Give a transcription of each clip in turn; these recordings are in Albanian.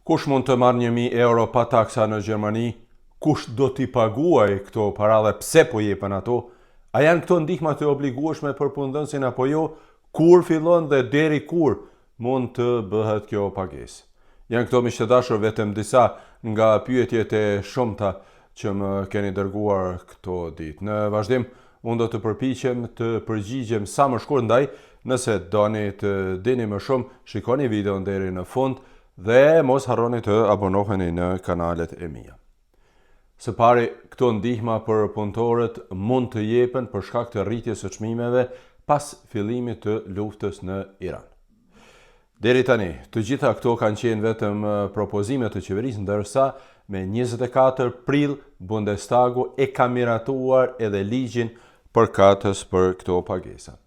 Kush mund të marrë 1.000 euro pa taksa në Gjermani? Kush do t'i paguaj këto para dhe pse po jepen ato? A janë këto ndihma të obligueshme për punëdhënësin apo jo? Kur fillon dhe deri kur mund të bëhet kjo pagesë? Janë këto, miq të dashur, vetëm disa nga pyetjet e shumta që më keni dërguar këto ditë. Në vazhdim, unë do të përpiqem të përgjigjem sa më shkurt ndaj. Nëse doni të dini më shumë, shikoni videon deri në fund dhe mos harroni të abonoheni në kanalet e mia. Së pari, këto ndihma për punëtorët mund të jepen për shkak të rritjes së çmimeve pas fillimit të luftës në Iran. Deri tani, të gjitha këto kanë qenë vetëm propozime të qeverisë, ndërsa me 24 prill Bundestagu e ka miratuar edhe ligjin përkatës për këto pagesa.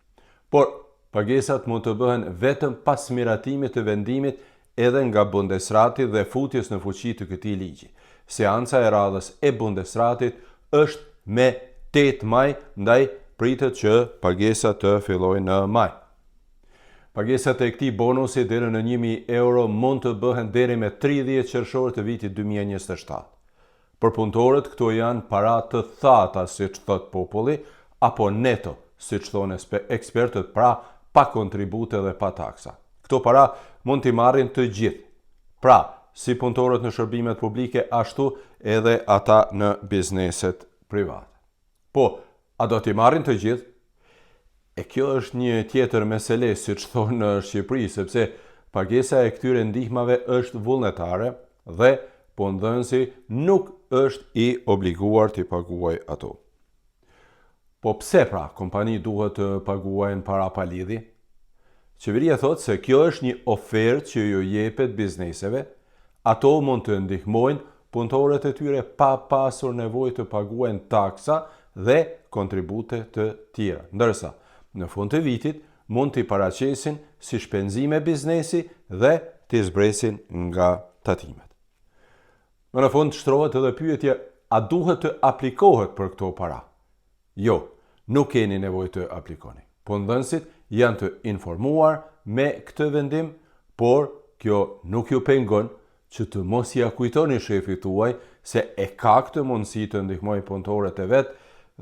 Por pagesat mund të bëhen vetëm pas miratimit të vendimit edhe nga Bundesrati dhe futjes në fuqi të këtij ligji. Seanca e radhës e Bundesratit është me 8 maj, ndaj pritet që pagesat të fillojnë në maj. Pagesat e këtij bonusi deri në 1.000 euro mund të bëhen deri me 30 qershor të vitit 2027. Për punëtorët, këto janë para të thata, siç thot populli, apo neto, siç thonë ekspertët, pra pa kontribute dhe pa taksa. Këto para mund t'i marrin të gjithë. Pra, si punëtorët në shërbimet publike, ashtu edhe ata në bizneset private. Po, a do t'i marrin të gjithë? E kjo është një tjetër mesele, siç thonë në Shqipëri, sepse pagesa e këtyre ndihmave është vullnetare dhe punëdhënësi nuk është i obliguar t'i paguaj ato. Po pse pra kompani duhet të paguajnë para pa lidhje? Qeveria thotë se kjo është një ofertë që ju jepet bizneseve, ato mund të ndihmojnë punëtorët e tyre pa pasur nevojë të paguajnë taksa dhe kontribute të tjera. Ndërsa, në fund të vitit mund t'i paraqesin si shpenzime biznesi dhe t'i zbresin nga tatimet. Në fund shtrohet edhe pyetja, a duhet të aplikohet për këto para? Jo, nuk keni nevojë të aplikoni. Punëdhënësit janë të informuar me këtë vendim, por kjo nuk ju pengon që të mos ia kujtoni shefit tuaj se e ka këtë mundësi të ndihmojë punëtorët e vet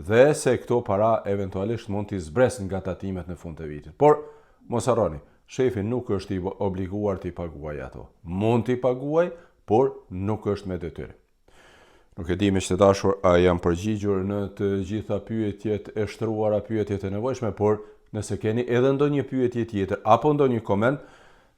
dhe se këto para eventualisht mund t'i zbresë nga tatimet në fund të vitit. Por mos harroni, shefi nuk është i obliguar t'i paguajë ato. Mund t'i paguajë, por nuk është me detyrë. Nuk e di, miq të dashur, a jam përgjigjur në të gjitha pyetjet e shtruara, pyetjet e nevojshme, por nëse keni edhe ndonjë pyetje tjetër apo ndonjë koment,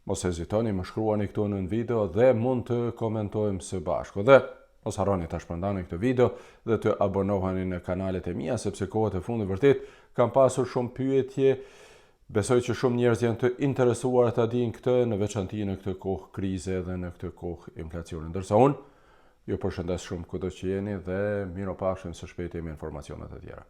mos hezitoni, më shkruani këtu në video dhe mund të komentojmë së bashku. Dhe mos harroni ta shpërndani këtë video dhe të abonoheni në kanalet e mia, sepse kohët e fundit vërtet kam pasur shumë pyetje. Besoj që shumë njerëz janë të interesuar ta dinë këtë, në veçanti në këtë kohë krize dhe në këtë kohë inflacioni. Ndërsa unë ju përshëndes shumë kudo që jeni dhe mirupafshim së shpejti me informacione të tjera.